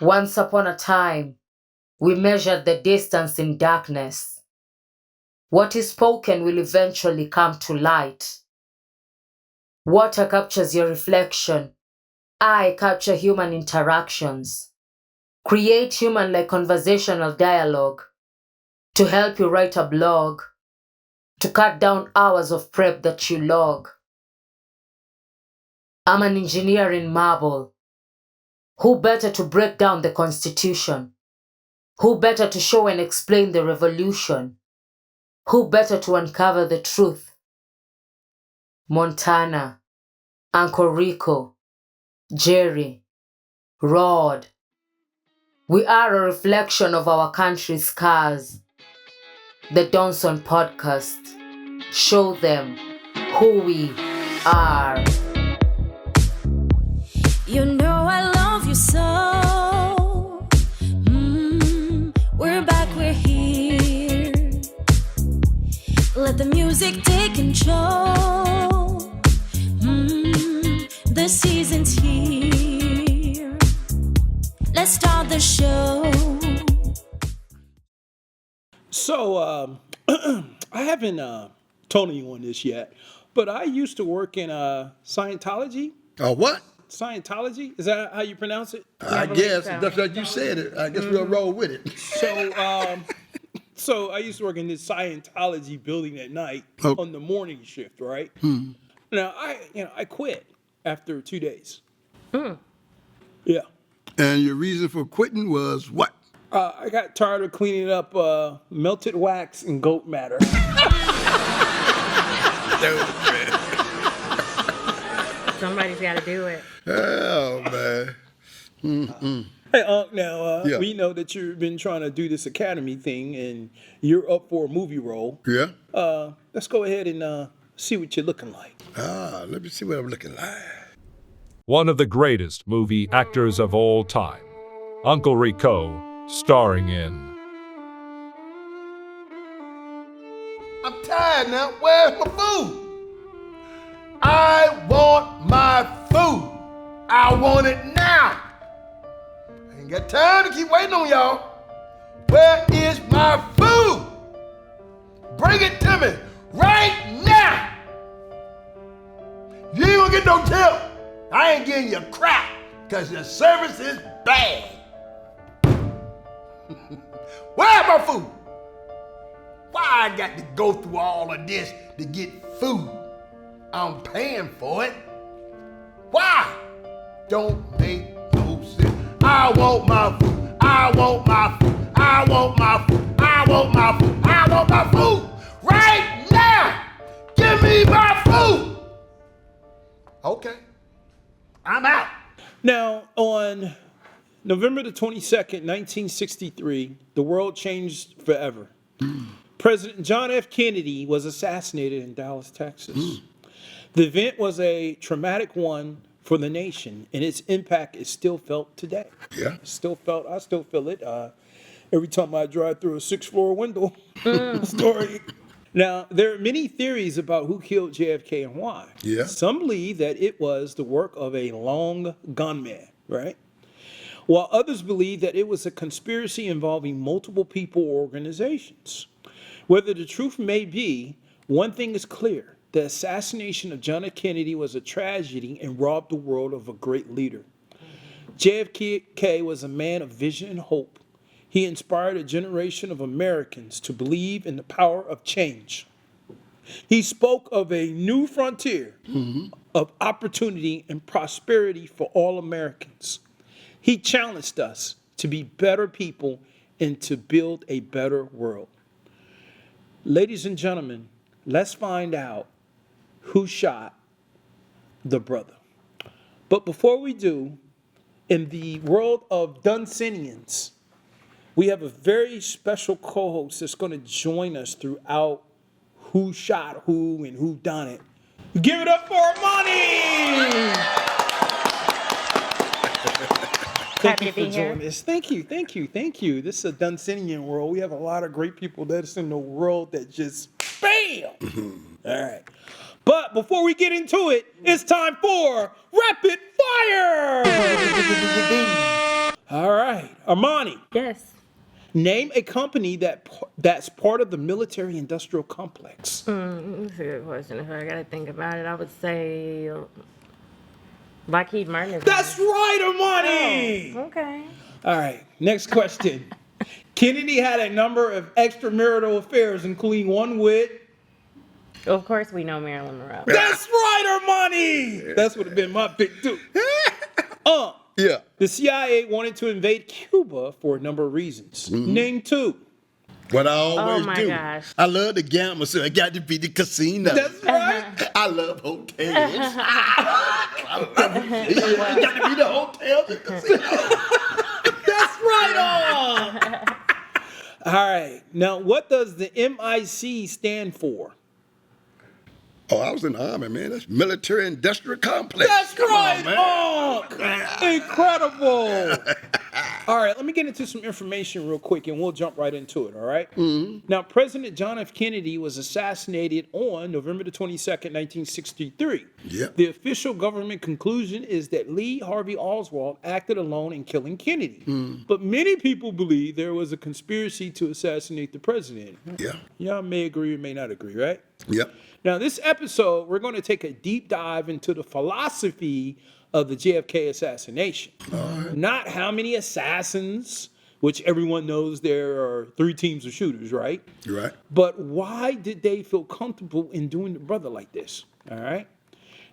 Once upon a time, we measured the distance in darkness. What is spoken will eventually come to light. Water captures your reflection. I capture human interactions. Create human-like conversational dialogue to help you write a blog, to cut down hours of prep that you log. I'm an engineer in marble. Who better to break down the Constitution? Who better to show and explain the revolution? Who better to uncover the truth? Montana, Uncle Rico, Gerry, Rod. We are a reflection of our country's scars. The Doneson Podcast. Show them who we are. You know I love you so. We're back, we're here. Let the music take control. The season's here. Let's start the show. So, I haven't told anyone this yet, but I used to work in Scientology. What? Scientology? Is that how you pronounce it? I guess that's what you said. It. I guess we'll roll with it. So I used to work in this Scientology building at night on the morning shift, right? Now I quit after 2 days. Yeah. And your reason for quitting was what? I got tired of cleaning up melted wax and goat matter. Somebody's got to do it. Oh, man. Hey, Unc, now, Yeah. we know that you've been trying to do this academy thing, and you're up for a movie role. Yeah? Let's go ahead and see what you're looking like. Let me see what I'm looking like. One of the greatest movie actors of all time, Uncle Rico, starring in I'm tired now. Where's my food? I want my food. I want it now. I ain't got time to keep waiting on y'all. Where is my food? Bring it to me right now. You ain't gonna get no tip. I ain't getting you crap because the service is bad. Where's my food? Why I got to go through all of this to get food? I'm paying for it. Why? Don't make no sense. I want my food. I want my food. I want my food. I want my food. I want my food. Right now. Give me my food. Okay. I'm out. Now, on November the 22nd, 1963, the world changed forever. President John F. Kennedy was assassinated in Dallas, Texas. The event was a traumatic one for the nation, and its impact is still felt today. Yeah. I still feel it. Every time I drive through a 6th-floor window. Story. Now, there are many theories about who killed JFK and why. Yeah. Some believe that it was the work of a lone gunman, right? While others believe that it was a conspiracy involving multiple people or organizations. Whether the truth may be, one thing is clear. The assassination of John F. Kennedy was a tragedy and robbed the world of a great leader. JFK was a man of vision and hope. He inspired a generation of Americans to believe in the power of change. He spoke of a new frontier of opportunity and prosperity for all Americans. He challenged us to be better people and to build a better world. Ladies and gentlemen, let's find out who shot the brother. But before we do, in the world of Dunsonians, we have a very special co-host that's going to join us throughout who shot who and who done it. Give it up for Amani! Thank you for joining us. Thank you. This is a Dunsonian world. We have a lot of great people that's in the world that just bam! All right. But before we get into it, it's time for Rapid Fire! All right. Amani, Yes. name a company that's part of the military-industrial complex. That's a good question. If I gotta think about it, I would say Lockheed Martin. That's right, Amani! Okay. All right, next question. Kennedy had a number of extramarital affairs, including one with... Of course, we know Marilyn Monroe. That's right, Armani! That's would have been my pick, too. Yeah. The CIA wanted to invade Cuba for a number of reasons. Name two. What I always my do. gosh. I love the gamble, so I got to be the casino. That's right. I love hotels. It got to be the hotels and casinos. That's right. All right. Now, what does the MIC stand for? Oh, I was in the Army, man. That's military industrial complex. That's Come right, on, man. Unc. Incredible. All right, let me get into some information real quick and we'll jump right into it, all right? Now, President John F. Kennedy was assassinated on November the 22nd, 1963. Yep. The official government conclusion is that Lee Harvey Oswald acted alone in killing Kennedy. But many people believe there was a conspiracy to assassinate the president. Yeah. Y'all may agree or may not agree, right? Yep. Now, this episode, we're going to take a deep dive into the philosophy of the JFK assassination. Not how many assassins, which everyone knows there are 3 teams of shooters, right? You're right. But why did they feel comfortable in doing the brother like this? All right.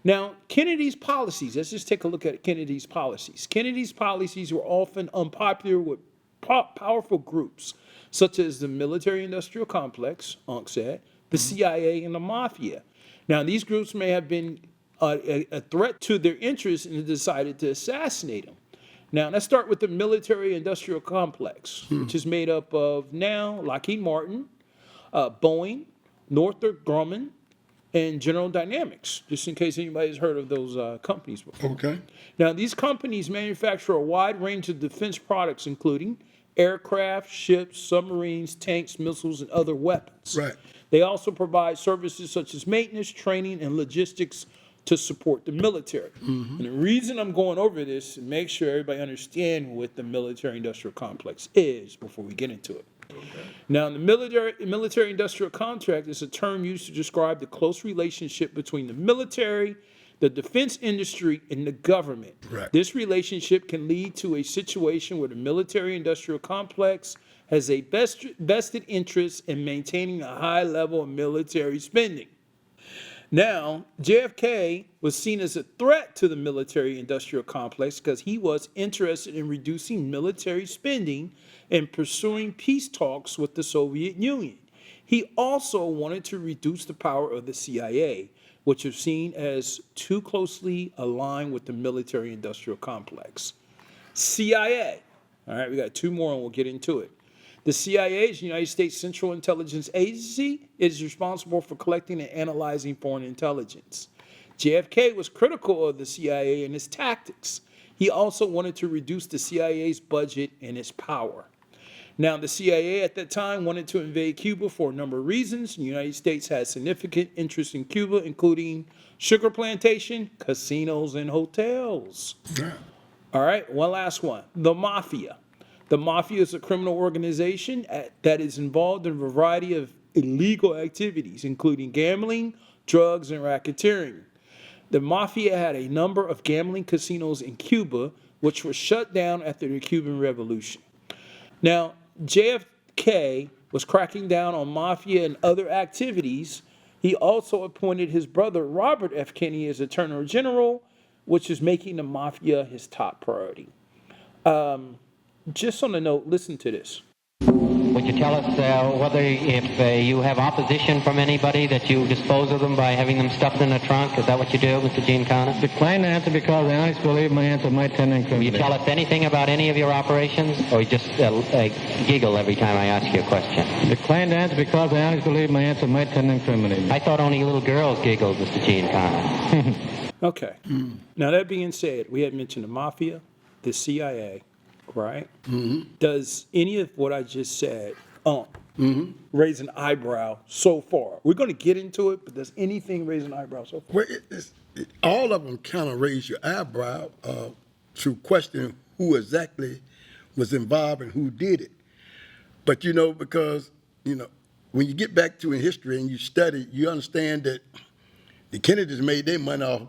Now, Kennedy's policies, let's just take a look at Kennedy's policies. Kennedy's policies were often unpopular with powerful groups, such as the military-industrial complex, Unc said, the CIA, and the mafia. Now, these groups may have been a threat to their interests and decided to assassinate him. Now, let's start with the military-industrial complex, which is made up of now Lockheed Martin, Boeing, Northrop Grumman, and General Dynamics, just in case anybody's heard of those companies before. Okay. Now, these companies manufacture a wide range of defense products, including aircraft, ships, submarines, tanks, missiles, and other weapons. Right. They also provide services such as maintenance, training, and logistics to support the military. And the reason I'm going over this is to make sure everybody understands what the military-industrial complex is before we get into it. Now, the military-industrial contract is a term used to describe the close relationship between the military, the defense industry, and the government. Right. This relationship can lead to a situation where the military-industrial complex has a vested interest in maintaining a high level of military spending. Now, JFK was seen as a threat to the military-industrial complex because he was interested in reducing military spending and pursuing peace talks with the Soviet Union. He also wanted to reduce the power of the CIA, which was seen as too closely aligned with the military-industrial complex. CIA. All right, we got 2 more and we'll get into it. The CIA is the United States Central Intelligence Agency. It is responsible for collecting and analyzing foreign intelligence. JFK was critical of the CIA and its tactics. He also wanted to reduce the CIA's budget and its power. Now, the CIA at that time wanted to invade Cuba for a number of reasons. The United States had significant interest in Cuba, including sugar plantation, casinos, and hotels. Yeah. All right, one last one. The Mafia. The Mafia is a criminal organization that is involved in a variety of illegal activities, including gambling, drugs, and racketeering. The Mafia had a number of gambling casinos in Cuba, which were shut down after the Cuban Revolution. Now, JFK was cracking down on Mafia and other activities. He also appointed his brother, Robert F. Kennedy, as Attorney General, which is making the Mafia his top priority. Just on a note, listen to this. Would you tell us whether if you have opposition from anybody that you dispose of them by having them stuffed in a trunk? Is that what you do, Mr. Gene Connor? Decline to answer because I honestly believe my answer might tend to Will incriminate. you tell us anything about any of your operations, or you just giggle every time I ask you a question? Decline to answer because I honestly believe my answer might tend to incriminate me. I thought only little girls giggled, Mr. Gene Connor. Okay. Now, that being said, we had mentioned the Mafia, the CIA, right? Does any of what I just said raise an eyebrow so far? We're going to get into it, but does anything raise an eyebrow so far? Well, all of them kind of raise your eyebrow to question who exactly was involved and who did it. But because when you get back to in history and you study, you understand that the Kennedys made their money off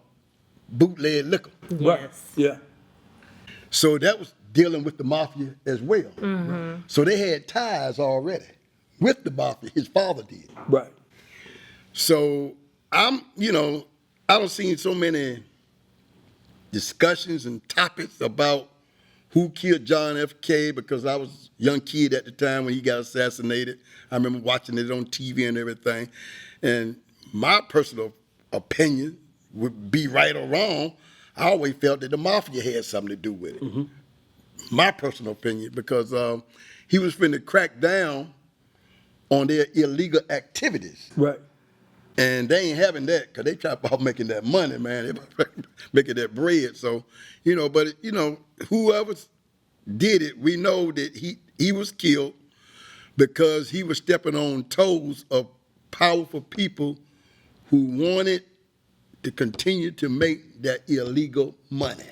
bootleg liquor. Yes. Yeah. So that was dealing with the mafia as well. Mm-hmm. So they had ties already with the mafia. His father did. Right. So I don't see so many discussions and topics about who killed John F.K. because I was a young kid at the time when he got assassinated. I remember watching it on TV and everything. And my personal opinion would be right or wrong. I always felt that the mafia had something to do with it. Mm-hmm. My personal opinion, because he was finna crack down on their illegal activities. Right. And they ain't having that because they try about making that money, man. They making that bread. So, but whoever did it, we know that he was killed because he was stepping on toes of powerful people who wanted to continue to make that illegal money.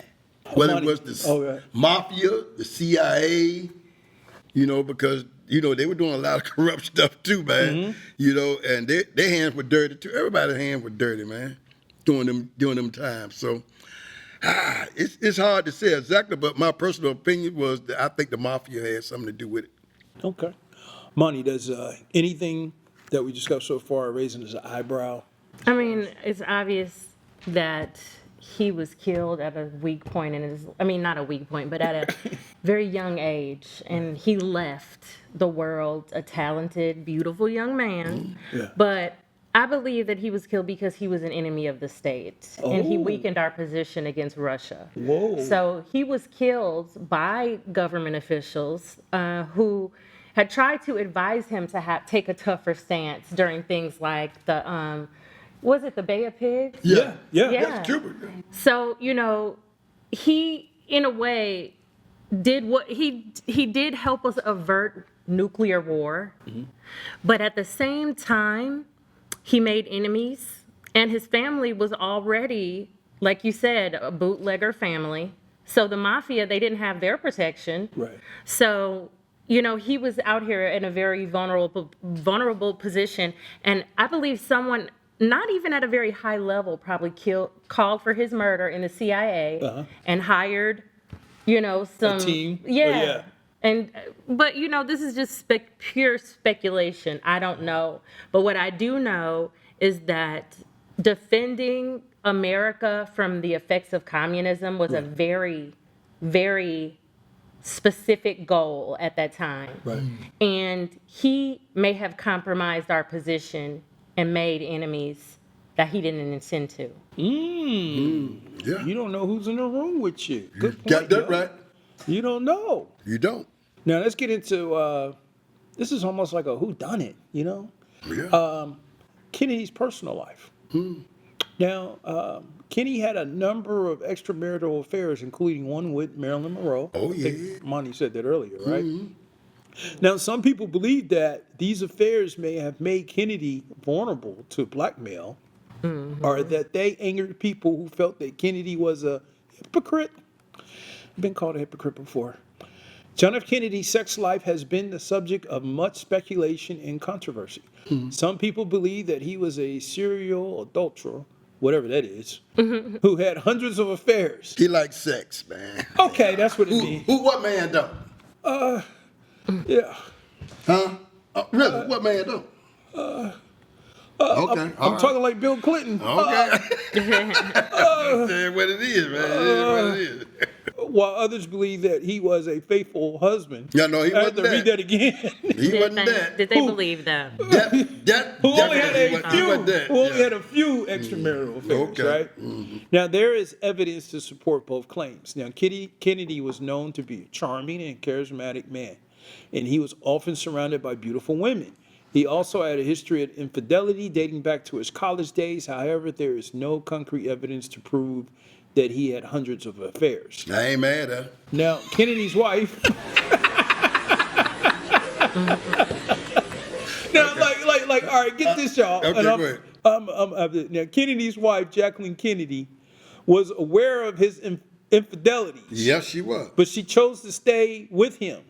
Whether it was the mafia, the CIA, because they were doing a lot of corrupt stuff too, man. Mm-hmm. And their hands were dirty too. Everybody's hands were dirty, man, during them times. So it's hard to say exactly, but my personal opinion was that I think the mafia had something to do with it. Okay. Money, does anything that we discussed so far raising his eyebrow? I mean, it's obvious that he was killed at a weak point in his, not a weak point, but at a very young age. And he left the world a talented, beautiful young man. Yeah. But I believe that he was killed because he was an enemy of the state. And he weakened our position against Russia. Whoa. So he was killed by government officials who had tried to advise him to take a tougher stance during things like the, was it the Bay of Pigs? Yeah. That's Cuba. So, he, in a way, did what he did help us avert nuclear war. Mm-hmm. But at the same time, he made enemies, and his family was already, like you said, a bootlegger family. So the mafia, they didn't have their protection. Right. So, he was out here in a very vulnerable position. And I believe someone, not even at a very high level, probably called for his murder in the CIA and hired, some a team. Yeah. But this is just pure speculation. I don't know. But what I do know is that defending America from the effects of communism was a very, very specific goal at that time. Right. And he may have compromised our position and made enemies that he didn't intend to. Yeah. You don't know who's in the room with you. Good point. Got that right. You don't know. You don't. Now let's get into this is almost like a whodunit, Yeah. Kennedy's personal life. Now, Kenny had a number of extramarital affairs, including one with Marilyn Monroe. Oh, yeah. I think Amani said that earlier, right? Now, some people believe that these affairs may have made Kennedy vulnerable to blackmail, or that they angered people who felt that Kennedy was a hypocrite. I've been called a hypocrite before. John F. Kennedy's sex life has been the subject of much speculation and controversy. Some people believe that he was a serial adulterer, whatever that is, who had hundreds of affairs. He likes sex, man. Okay, that's what it means. What man don't? Yeah. Huh? Really? What man don't? Okay. I'm talking like Bill Clinton. Okay. That's what it is, man. That's what it is. While others believe that he was a faithful husband. Yeah, no, he I have wasn't to read that. that again. He wasn't that. Did they believe that? Who only had a few, that. who only had a few extramarital affairs, Okay. right? Now, there is evidence to support both claims. Now, Kennedy was known to be a charming and charismatic man, and he was often surrounded by beautiful women. He also had a history of infidelity dating back to his college days. However, there is no concrete evidence to prove that he had hundreds of affairs. I ain't mad at him. Now, Kennedy's wife. Now, all right, get this, y'all. Okay, And go ahead. now, Kennedy's wife, Jacqueline Kennedy, was aware of his infidelities. Yes, she was. But she chose to stay with him.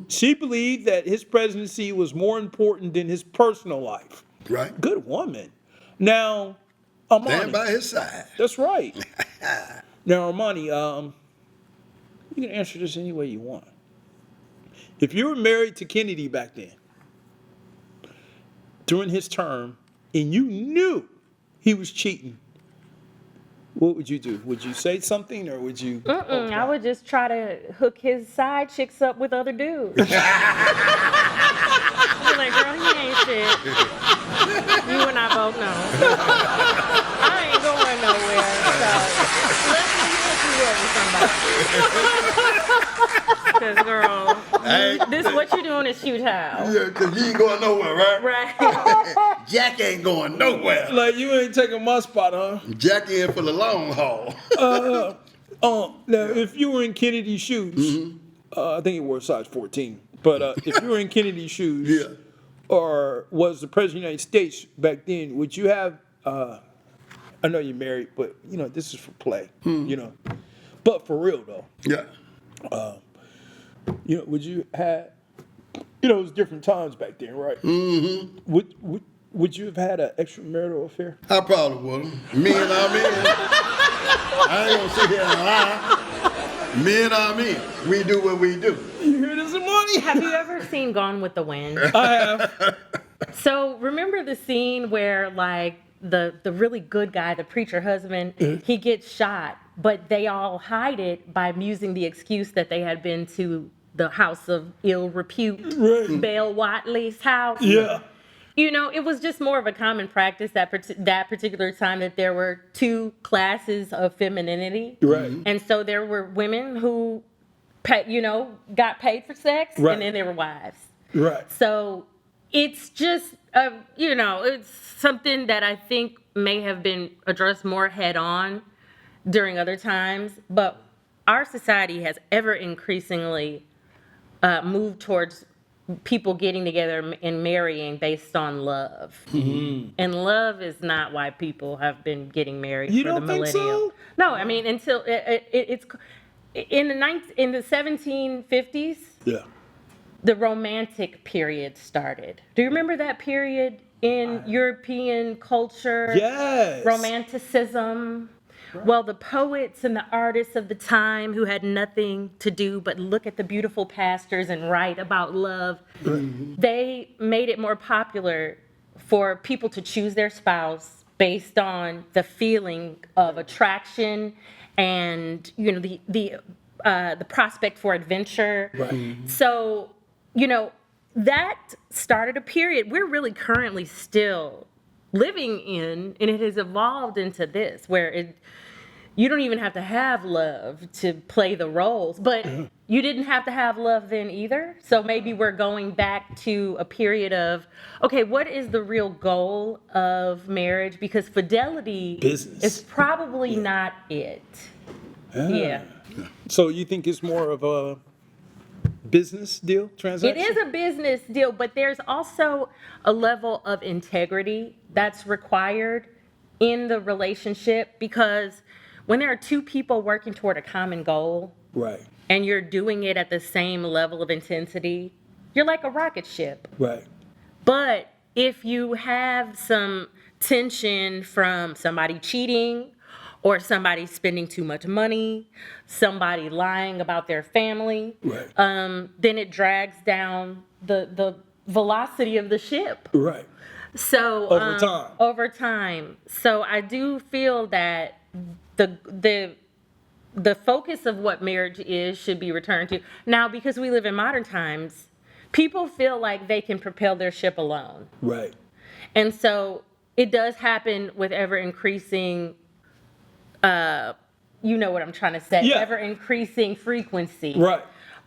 She believed that his presidency was more important than his personal life. Right. Good woman. Now, Amani. Stand by his side. That's right. Now, Amani, you can answer this any way you want. If you were married to Kennedy back then, during his term, and you knew he was cheating, what would you do? Would you say something, or would you? I would just try to hook his side chicks up with other dudes. I'd be like, girl, he ain't shit. You and I both know. I ain't going nowhere, so let me hook you up with somebody. Because, girl, this what you doing is shoot house. Yeah, because you ain't going nowhere, right? Right. Jack ain't going nowhere. Like, you ain't taking my spot, huh? Jack in for the long haul. Now, if you were in Kennedy's shoes, I think he wore a size 14, but if you were in Kennedy's shoes, Yeah. or was the president of the United States back then, would you have, I know you're married, but, this is for play, but for real, though, Yeah. would you have, it was different times back then, right? Mm-hmm. Would you have had an extramarital affair? I probably would. Me and our men. I ain't gonna sit here and lie. Me and our men. We do what we do. You hear this, Amani? Have you ever seen Gone with the Wind? I have. So remember the scene where like the really good guy, the preacher husband, he gets shot, but they all hide it by using the excuse that they had been to the house of ill repute, Right. Belle Watley's house. Yeah. It was just more of a common practice that particular time that there were two classes of femininity. Right. And so there were women who, got paid for sex, Right. and then there were wives. Right. So it's just, it's something that I think may have been addressed more head on during other times. But our society has ever increasingly moved towards people getting together and marrying based on love. Mm-hmm. And love is not why people have been getting married You for don't the think millennium. so? No, I mean, until it's in the 1750s. Yeah. The Romantic period started. Do you remember that period in European culture? Yes. Romanticism. Right. Well, the poets and the artists of the time who had nothing to do but look at the beautiful pastures and write about love, they made it more popular for people to choose their spouse based on the feeling of attraction and the prospect for adventure. Right. So, that started a period we're really currently still living in, and it has evolved into this where you don't even have to have love to play the roles, but you didn't have to have love then either. So maybe we're going back to a period of, okay, what is the real goal of marriage? Because fidelity is probably not it. Yeah. So you think it's more of a business deal, transaction? It is a business deal, but there's also a level of integrity that's required in the relationship, because when there are two people working toward a common goal, right, and you're doing it at the same level of intensity, you're like a rocket ship. Right. But if you have some tension from somebody cheating, or somebody spending too much money, somebody lying about their family, right, then it drags down the velocity of the ship. Right. So over time. So I do feel that the focus of what marriage is should be returned to. Now, because we live in modern times, people feel like they can propel their ship alone. Right. And so it does happen with ever increasing, you know what I'm trying to say, ever increasing frequency. Right.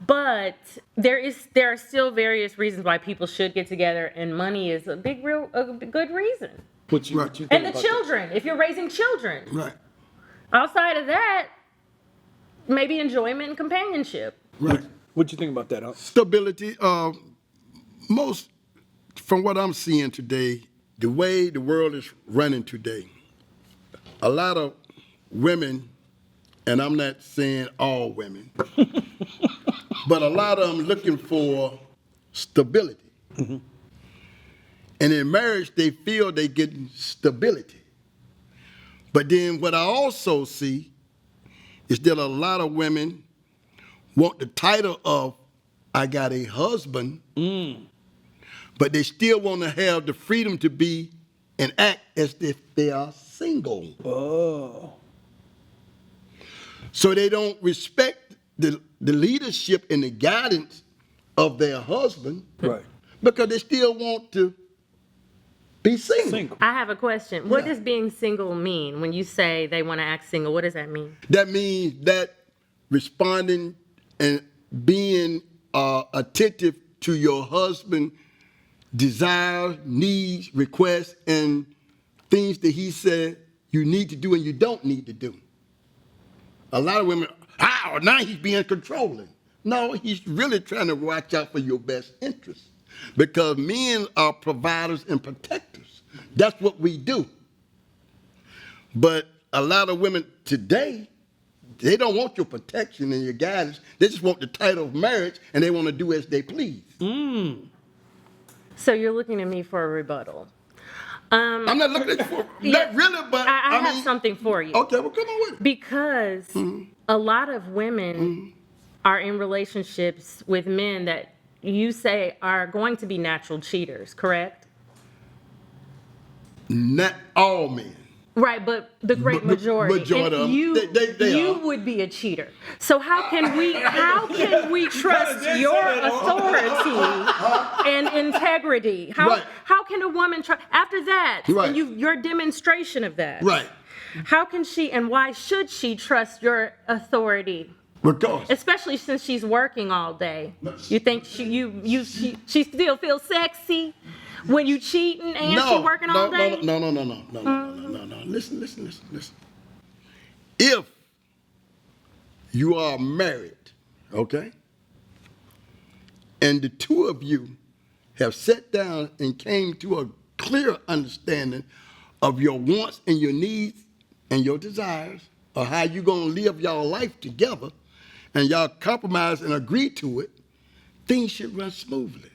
But there are still various reasons why people should get together, and money is a good reason. What you think and the about children, if you're raising children. Right. Outside of that, maybe enjoyment and companionship. Right. What you think about that, huh? Stability. Most, from what I'm seeing today, the way the world is running today, a lot of women and I'm not saying all women, but a lot of them looking for stability. And in marriage, they feel they getting stability. But then what I also see is that a lot of women want the title of, I got a husband, but they still want to have the freedom to be and act as if they are single. Oh. So they don't respect the leadership and the guidance of their husband, Right. because they still want to be single. I have a question. What Yeah. does being single mean? When you say they want to act single, what does that mean? That means that responding and being attentive to your husband's desires, needs, requests, and things that he said you need to do and you don't need to do. A lot of women, now he's being controlling. No, he's really trying to watch out for your best interests, because men are providers and protectors. That's what we do. But a lot of women today, they don't want your protection and your guidance. They just want the title of marriage, and they want to do as they please. So you're looking at me for a rebuttal. I'm not looking at you for, Yeah, not really, but I have mean, something for you. Okay, well, come on with it. Because a lot of women are in relationships with men that you say are going to be natural cheaters, correct? Not all men. Right, but the great majority. Majority of And them, you, they you are. would be a cheater. So how can we trust your authority and integrity? Right. How can a woman trust after that? Right. And your demonstration of that. Right. How can she and why should she trust your authority? Because Especially since she's working all day. You think she still feels sexy when you cheating and she working all day? No. Listen. If you are married, okay, and the two of you have sat down and came to a clear understanding of your wants and your needs and your desires, or how you gonna live y'all life together, and y'all compromise and agree to it, things should run smoothly.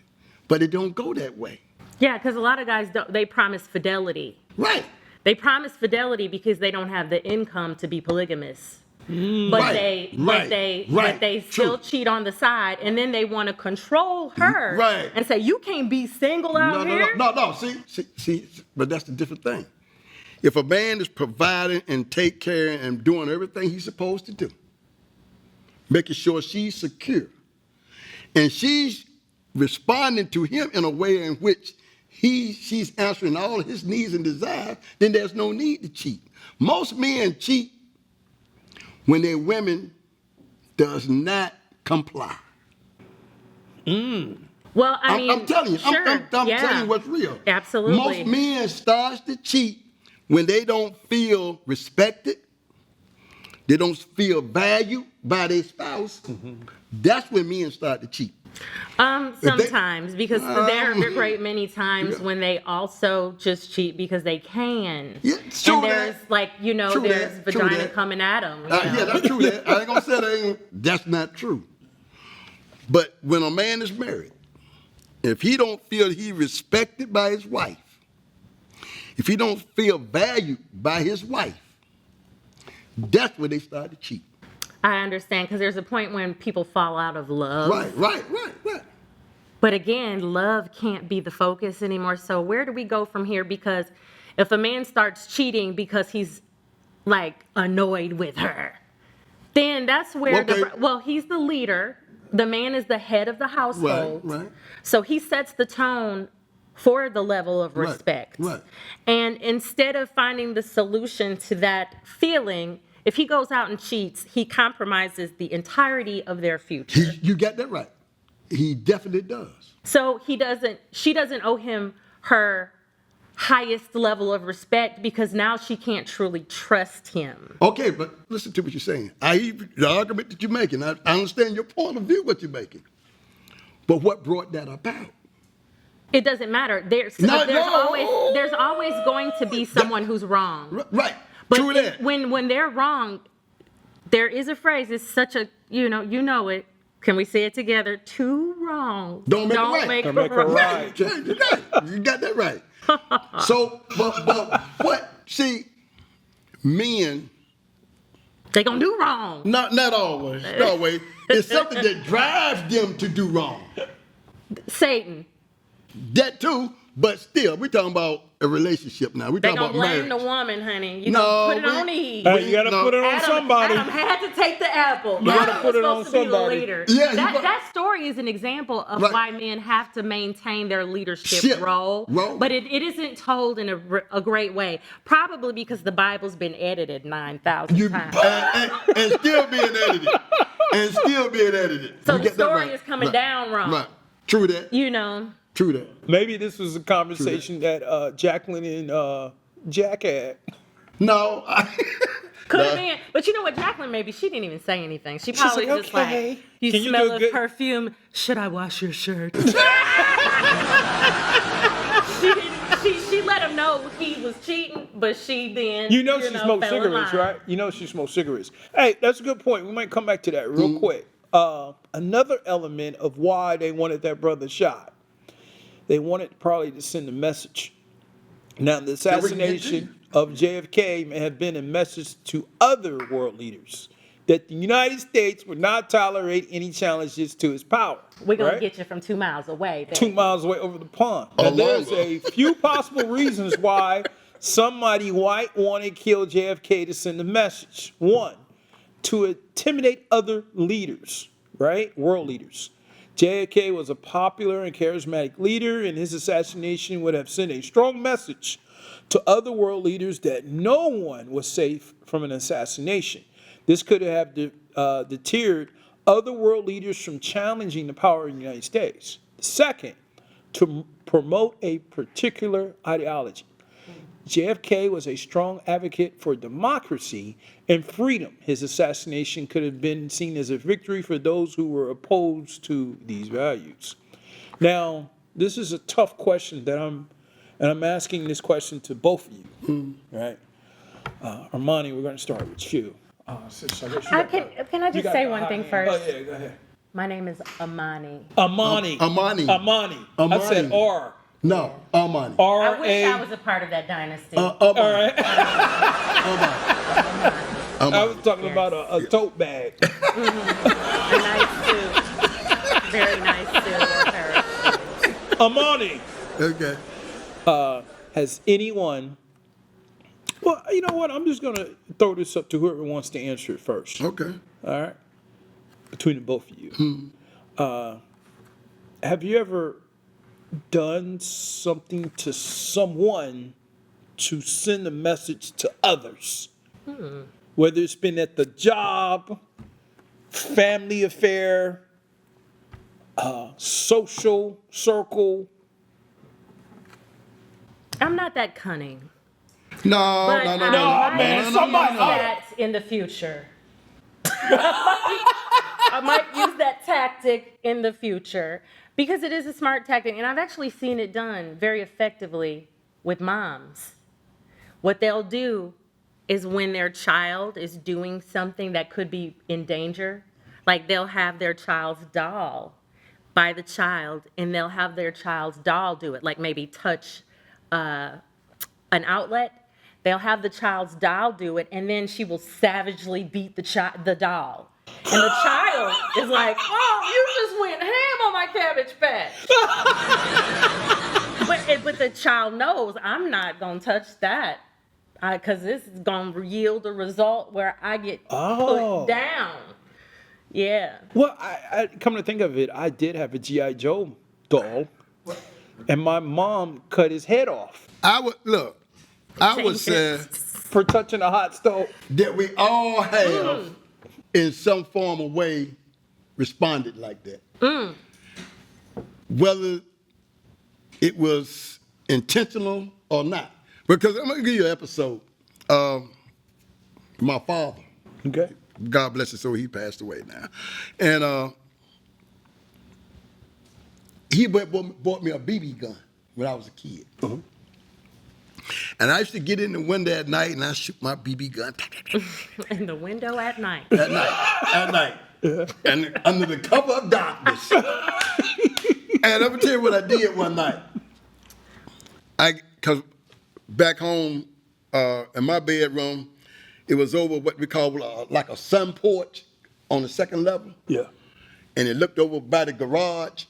But it don't go that way. Yeah, because a lot of guys they promise fidelity. Right. They promise fidelity because they don't have the income to be polygamous. But Right, they still true. cheat on the side, and then they want to control her Right. and say you can't be single out here. No. See, but that's the different thing. If a man is providing and take care and doing everything he's supposed to do, making sure she's secure, and she's responding to him in a way in which she's answering all his needs and desires, then there's no need to cheat. Most men cheat when their women does not comply. Well, I mean, I'm telling you, sure, I'm telling you what's real. Absolutely. Most men start to cheat when they don't feel respected, they don't feel valued by their spouse. That's when men start to cheat. Sometimes, because there are great many times when they also just cheat because they can. Yeah, true and there's that. True there's that, true vagina that. coming at them. Yeah, that's true. I ain't gonna say that's not true. But when a man is married, if he don't feel he respected by his wife, if he don't feel valued by his wife, that's when they start to cheat. I understand, because there's a point when people fall out of love. Right. But again, love can't be the focus anymore. So where do we go from here? Because if a man starts cheating because he's like annoyed with her, then that's where he's the leader. The man is the head of the household. Right. So he sets the tone for the level of respect. Right. And instead of finding the solution to that feeling, if he goes out and cheats, he compromises the entirety of their future. You got that right. He definitely does. So she doesn't owe him her highest level of respect because now she can't truly trust him. Okay, but listen to what you're saying. The argument that you're making, I understand your point of view, what you're making. But what brought that about? It doesn't matter. There's always going to be someone who's wrong. Right. But True that. when they're wrong, There is a phrase. It's such a, you know it. Can we say it together? Two wrongs Don't make a right. Don't make a right. You got that right. So, but what? See, men. They gonna do wrong. Not always. Not always. It's something that drives them to do wrong. Satan. That too, but still, we're talking about a relationship now. We're They talking gonna about blame marriage. the woman, honey. You No, gonna put it on Eve. Hey, you gotta put it on somebody. Adam had to take the apple. You gotta Adam put was it on supposed to be the somebody. leader. Yeah, that story is an example of Right. why men have to maintain their leadership Ship. role. Role. But it isn't told in a great way. Probably because the Bible's been edited 9,000 times. And still being edited. And still being edited. So You the get that story right. is coming Right. down wrong. Right. True that. You know. True that. Maybe this was a conversation that Jacqueline and Jack had. No. Could have been. But you know what, Jacqueline, maybe she didn't even say anything. She probably like, just okay. like, you Can you smell do a of good- perfume. Should I wash your shirt? She let him know he was cheating, but she then, You know she smoked fell in cigarettes, line. right? You know she smoked cigarettes. Hey, that's a good point. We might come back to that real quick. Another element of why they wanted that brother shot. They wanted probably to send a message. Now, the assassination of JFK may have been a message to other world leaders that the United States would not tolerate any challenges to its power. We're going right? to get you from 2 miles away. Baby. 2 miles away over the pond. Now, there's a few possible reasons why somebody white wanted to kill JFK to send a message. One, to intimidate other leaders, right? World leaders. JFK was a popular and charismatic leader, and his assassination would have sent a strong message to other world leaders that no one was safe from an assassination. This could have deterred other world leaders from challenging the power of the United States. Second, to promote a particular ideology. JFK was a strong advocate for democracy and freedom. His assassination could have been seen as a victory for those who were opposed to these values. Now, this is a tough question that I'm asking this question to both of you, right? Amani, we're going to start with you. Can I just say one thing first? Oh, yeah, go ahead. My name is Amani. Amani. Amani. I said R. No, Amani. I wish I was a part of that dynasty. All right. Amani. I was talking about a tote bag. A nice suit. Very nice suit. Amani. Okay. Has anyone... Well, you know what? I'm just going to throw this up to whoever wants to answer it first. Okay. All right? Between the both of you. Have you ever done something to someone to send a message to others? Whether it's been at the job, family affair, social circle. I'm not that cunning. No, But no, I might man, use somebody- that in the future. I might use that tactic in the future because it is a smart tactic, and I've actually seen it done very effectively with moms. What they'll do is when their child is doing something that could be in danger, like they'll have their child's doll by the child, and they'll have their child's doll do it, like maybe touch an outlet. They'll have the child's doll do it, and then she will savagely beat the doll. And the child is like, oh, you just went ham on my Cabbage Patch. but the child knows I'm not going to touch that because this is going to yield a result where I get put down. Yeah. Well, I come to think of it, I did have a G.I. Joe doll, and my mom cut his head off I would say for touching a hot stove. that we all have, in some form or way, responded like that. Whether it was intentional or not. Because I'm going to give you an episode. My father, Okay. God bless his soul, he passed away now. And he bought me a BB gun when I was a kid. And I used to get in the window at night and I shoot my BB gun. In the window at night. At night. And under the cover of darkness. And I'm gonna tell you what I did one night. Cause back home in my bedroom, it was over what we call like a sun porch on the second level. Yeah. And it looked over by the garage,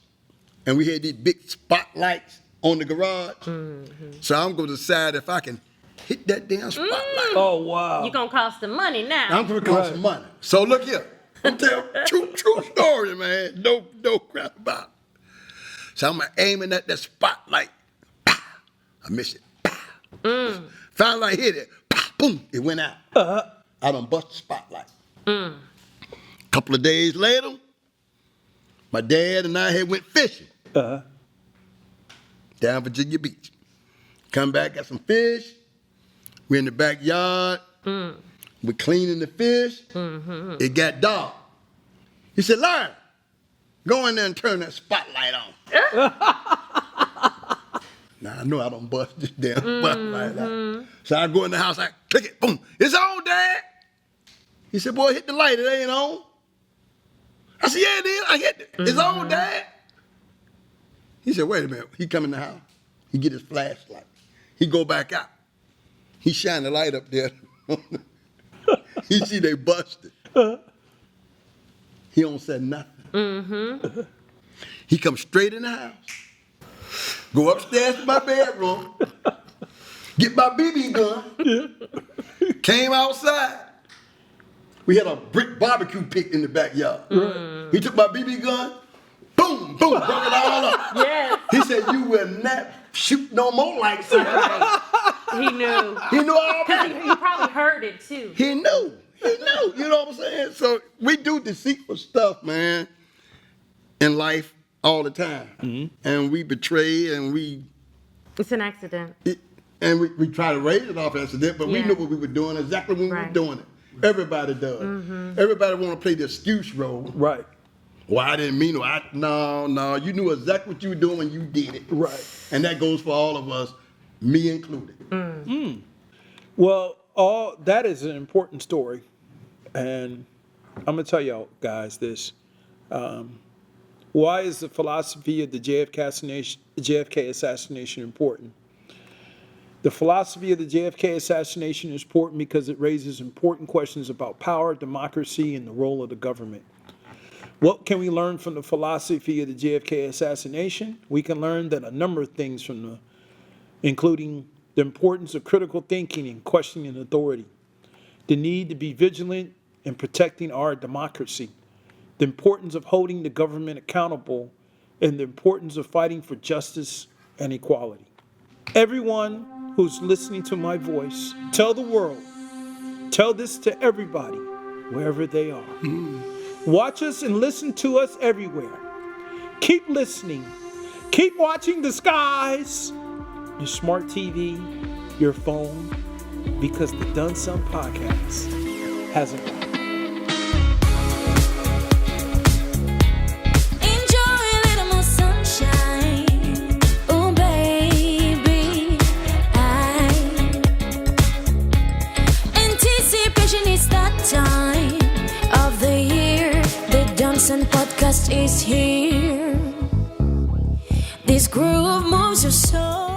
and we had these big spotlights on the garage. Mm-hmm. So I'm going to decide if I can hit that damn spotlight. Oh, wow. You're going to cost some money now. I'm going to cost some money. So look here. I'm telling you, true story, man. No crap about it. So I'm aiming at that spotlight. Pow. I missed it. Pow. Finally I hit it. Pow. Boom. It went out. I done bust the spotlight. Couple of days later, my dad and I had went fishing. Down Virginia Beach. Come back, got some fish. We're in the backyard. We're cleaning the fish. It got dark. He said, Larry, go in there and turn that spotlight on. Now, I know I don't bust this damn spotlight out. So I go in the house, I click it, boom. It's on, Dad. He said, boy, hit the light, it ain't on. I said, yeah, it is. I hit it. It's on, Dad. He said, wait a minute. He come in the house. He get his flashlight. He go back out. He shine the light up there. He see they busted. He don't say nothing. He come straight in the house. Go upstairs to my bedroom. Get my BB gun. Came outside. We had a brick barbecue pit in the backyard. He took my BB gun, boom, broke it all up. Yes. He said, you will not shoot no more like that. He knew. He knew all about it. He probably heard it too. He knew. You know what I'm saying? So we do deceitful stuff, man, in life all the time. And we betray and we... It's an accident. And we try to raise it off accident, but we knew what we were doing exactly when we were doing it. Everybody does. Everybody want to play the excuse role. Right. Well, I didn't mean it. No. You knew exactly what you were doing when you did it. Right. And that goes for all of us, me included. Well, that is an important story. And I'm going to tell y'all guys this. Why is the philosophy of the JFK assassination important? The philosophy of the JFK assassination is important because it raises important questions about power, democracy, and the role of the government. What can we learn from the philosophy of the JFK assassination? We can learn that a number of things including the importance of critical thinking and questioning authority, the need to be vigilant in protecting our democracy, the importance of holding the government accountable, and the importance of fighting for justice and equality. Everyone who's listening to my voice, tell the world, tell this to everybody, wherever they are. Watch us and listen to us everywhere. Keep listening. Keep watching the skies, your smart TV, your phone, because the Doneson Podcast has arrived. Doneson Podcast is here. This groove moves your soul.